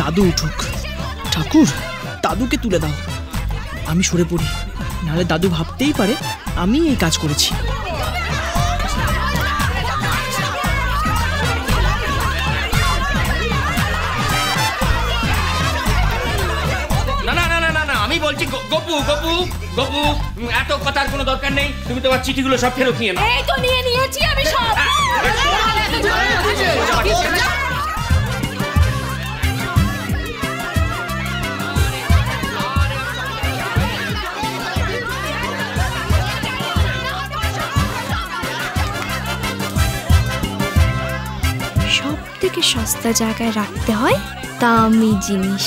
দাদু উঠুক। ঠাকুর, দাদুকে তুলে দাও, আমি সরে পড়ি, নাহলে দাদু ভাবতেই পারে আমি এই কাজ করেছি। আমি বলছি গপু গপু গপু, এত কথার কোনো দরকার নেই, তুমি তোমার চিঠিগুলো সব ফেরত নিয়ে নাও। এই তো নিয়ে নিয়েছি আমি সব। সব থেকে সস্তা জায়গায় রাখতে হয় দামি জিনিস।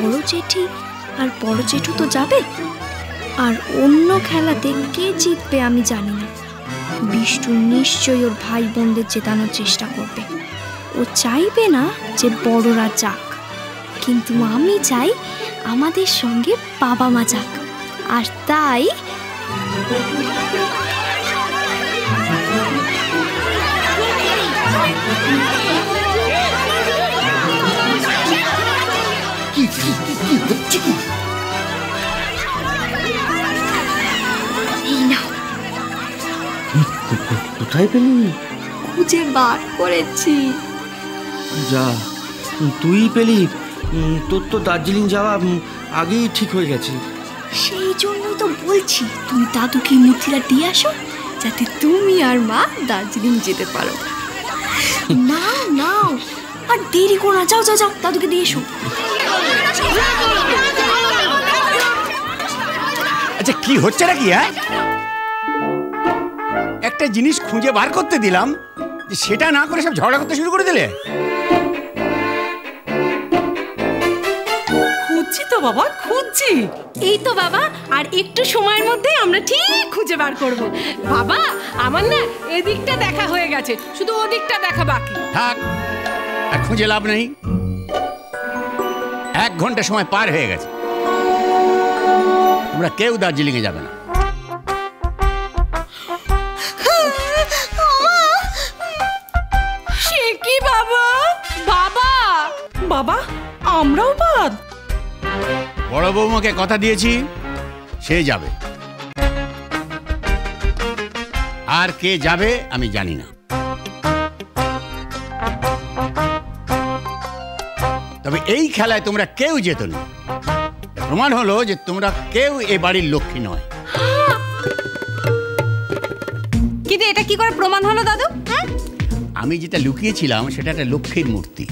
বড় জেঠি আর বড় জেঠু তো যাবে, আর অন্য খেলাতে কে জিতবে আমি জানি না। বিষ্টু নিশ্চয়ই ওর ভাই বোনদের জেতানোর চেষ্টা করবে। ও চাইবে না যে বড়রা যাক, কিন্তু আমি চাই আমাদের সঙ্গে বাবা মা যাক। আর তাই কোথায় পেলি? খুঁজে বার করেছি। যা, তুই পেলি? তোর তো দার্জিলিং যাওয়া আগেই ঠিক হয়ে গেছে। সেই জন্যই তো বলছি তুমি দাদুকে মূর্তিটা দিয়ে আসো, যাতে তুমি আর মা দার্জিলিং যেতে পারো। নাও নাও, আর দেরি করো না, যাও যাও যাও, দাদুকে দিয়ে এসো। আচ্ছা, কি হচ্ছে নাকি? একটা জিনিস খুঁজে বার করতে দিলাম, সেটা না করে সব ঝগড়া করতে শুরু করে দিলে। খুঁজছি তো বাবা, খুঁজছি। এই তো বাবা, আর একটু সময়ের মধ্যে আমরা ঠিক খুঁজে বার করব। বাবা, আমার না এদিকটা দেখা হয়ে গেছে, শুধু ওদিকটা দেখা বাকি। থাক, আর খুঁজে লাভ নেই। 1 ঘন্টা সময় পার হয়ে গেছে, তোমরা কেউ দার্জিলিং এ যাবে না। সে কি বাবা? বাবা বাবা, আমরাও বাদ? বড় বৌমাকে কথা দিয়েছি, সে যাবে। আর কে যাবে আমি জানি না, তবে এই খেলায় তোমরা কেউ যেত না। প্রমাণ হলো যে তোমরা কেউ এ বাড়ির লক্ষ্মী নয়। কিন্তু এটা কি করে প্রমাণ হলো দাদু? আমি যেটা লুকিয়েছিলাম সেটা একটা লক্ষ্মীর মূর্তি।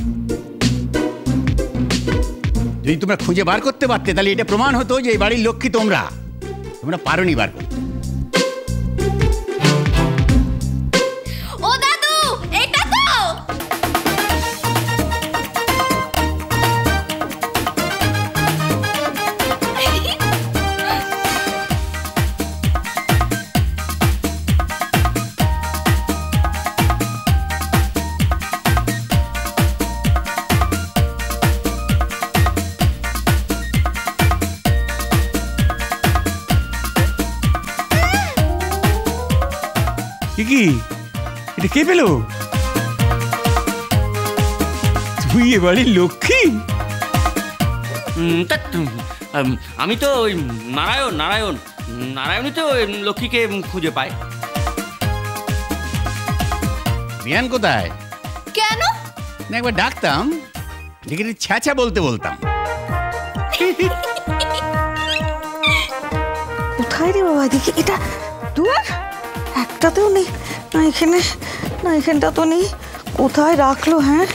যদি তোমরা খুঁজে বার করতে পারতে, তাহলে এটা প্রমাণ হতো যে এই বাড়ির লক্ষ্মী তোমরা পারোনি বার করতে। ও দাদু, এটা তো কি? এটা কে পেল? তুই এ বাড়ির লক্ষ্মী? আমি তো ওই নারায়ণই তো লক্ষ্মীকে খুঁজে পায়। বিয়ান কোথায়? কেন? না একবার ডাকতাম, দেখে ছ্যাঁচা বলতে বলতাম। কোথায় রে বাবা? দেখি এটা দুয়ার একটাতেও নেই, না এখানে, না এখানটা তো নেই। কোথায় রাখলো? হ্যাঁ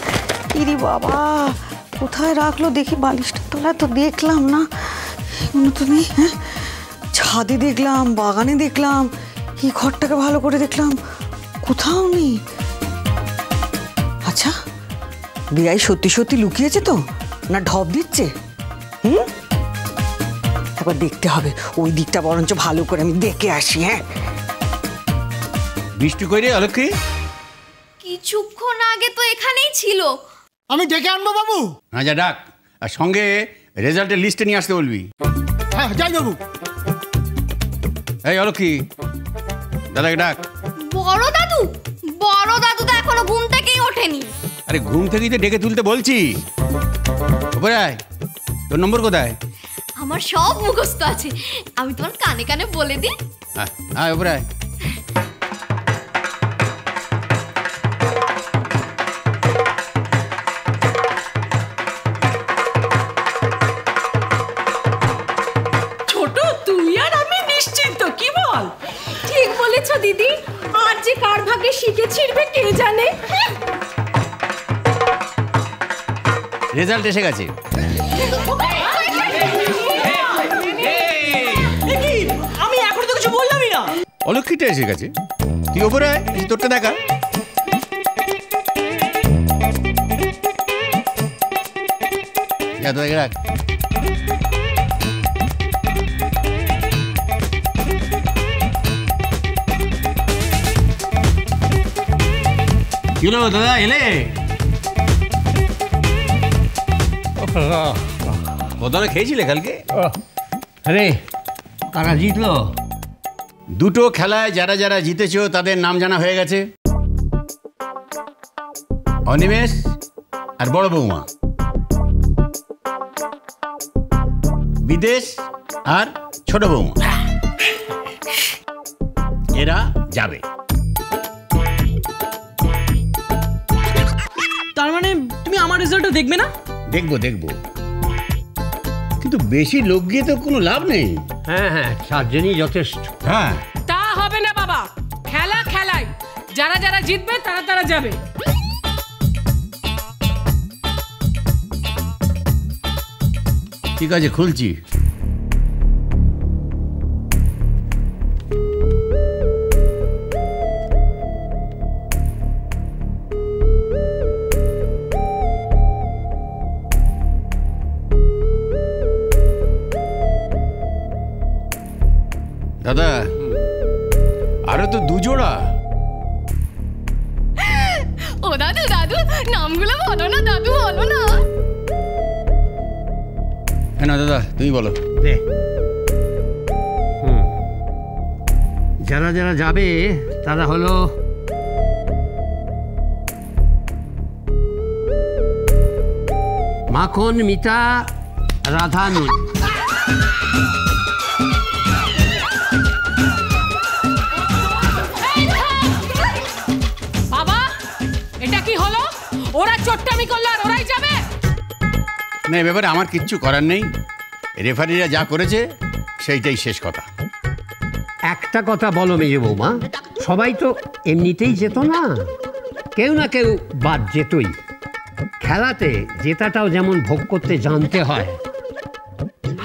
ইরি বাবা, কোথায় রাখলো দেখি? বালিশটার তলায় তো দেখলাম না, এগুলো তো নেই। হ্যাঁ ছাদে দেখলাম, বাগানে দেখলাম, এই ঘরটাকে ভালো করে দেখলাম, কোথাও নেই। আচ্ছা বিয়াই সত্যি সত্যি লুকিয়েছে তো, না ঢপ দিচ্ছে? একবার দেখতে হবে, ওই দিকটা বরঞ্চ ভালো করে আমি দেখে আসি। হ্যাঁ বৃষ্টি কই রে অলক্ষী? কিছুক্ষণ আগে তো এখানেই ছিল। আমি ডেকে আনবো বাবু। হ্যাঁ যা ডাক, আর সঙ্গে রেজাল্টের লিস্টে নিয়ে আসতে বলবি। হ্যাঁ যাই বাবু। এই অলক্ষী, দাদাকে ডাক। বড় দাদু? বড় দাদু তো এখনো ঘুম থেকেই ওঠেনি। আরে ঘুম থেকেই তো ডেকে তুলতে বলছি। ওপরে আয়, তোর নম্বর কোথায়? আমার সব মুখস্থ আছে, আমি তোমার কানে কানে বলে দিই। আয় ওপরে আয়। ছোট তুই আর আমি নিশ্চিন্ত, কি বল? ঠিক বলেছ দিদি, আর যে কার ভাগে শিখে ছিড়বে কে জানে। রেজাল্ট এসে গেছে। আমি এখন তো কিছু বললামই না। অলক্ষীটা এসে গেছে, তুই ওপরে আয়, তোরটা দেখা। যা তোকে রাখ। কি হলো দাদা, এলে? কতটা খেয়েছিলে কালকে? আরে কারা জিতলো? দুটো খেলায় যারা যারা জিতেছো তাদের নাম জানা হয়ে গেছে। অনিমেষ আর বড় বৌমা, বিদেশ আর ছোট বৌমা, এরা যাবে। তার মানে তুমি আমার রেজাল্টটা দেখবে না? দেখবো দেখবো, কিন্তু বেশি লোক গিয়ে তো কোনো লাভ নেই। হ্যাঁ হ্যাঁ, 7 জনই যথেষ্ট। হ্যাঁ তা হবে না বাবা, খেলা খেলাই, যারা যারা জিতবে তারা তারা যাবে। ঠিক আছে, খুলছি। দাদা আরো তো দুজোড়া। ও দাদু দাদু, নামগুলো বলো না দাদু, বলো না। হ্যাঁ না দাদা তুমি বলো। যারা যারা যাবে তারা হলো মাখন, মিতা, রাধা, নুন। বাবা এটা কি হলো? ওরা চট্টামি করলো আর ওরাই যাবে? না এ ব্যাপারে আমার কিচ্ছু করার নেই, রেফারিরা যা করেছে সেইটাই শেষ কথা। একটা কথা বলো মেজে বৌমা, সবাই তো এমনিতেই যেত না, কেউ না কেউ বাদ যেতই। খেলাতে জেতাটাও যেমন ভোগ করতে জানতে হয়,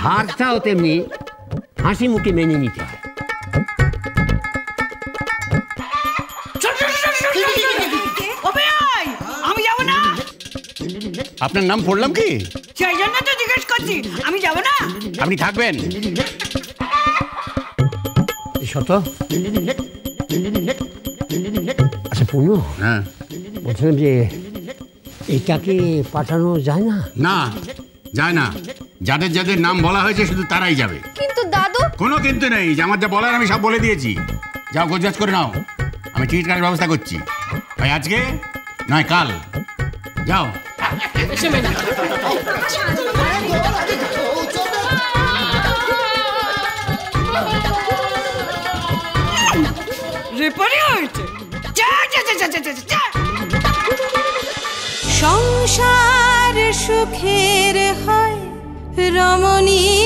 হারটাও তেমনি হাসি মুখে মেনে নিতে হয়। আমি যাবো না। আপনার নাম পড়লাম কি? সেই জন্য তো জিজ্ঞেস করছি, আমি যাবো না। আপনি থাকবেন। শত আচ্ছা পূর্ণ, হ্যাঁ বলছিলাম যে এটাকে পাঠানো যায় না? না যায় না, যাদের যাদের নাম বলা হয়েছে শুধু তারাই যাবে। কিন্তু দাদু। কোনো কিন্তু নেই, আমার যা বলার আমি সব বলে দিয়েছি। যাও গোছগাছ করে নাও, আমি টিকিট কাটার ব্যবস্থা করছি। ভাই আজকে নয় কাল যাও। রেফারি হয়েছে। যা যা যা যা যা যা। সংসার সুখের হয় রমণী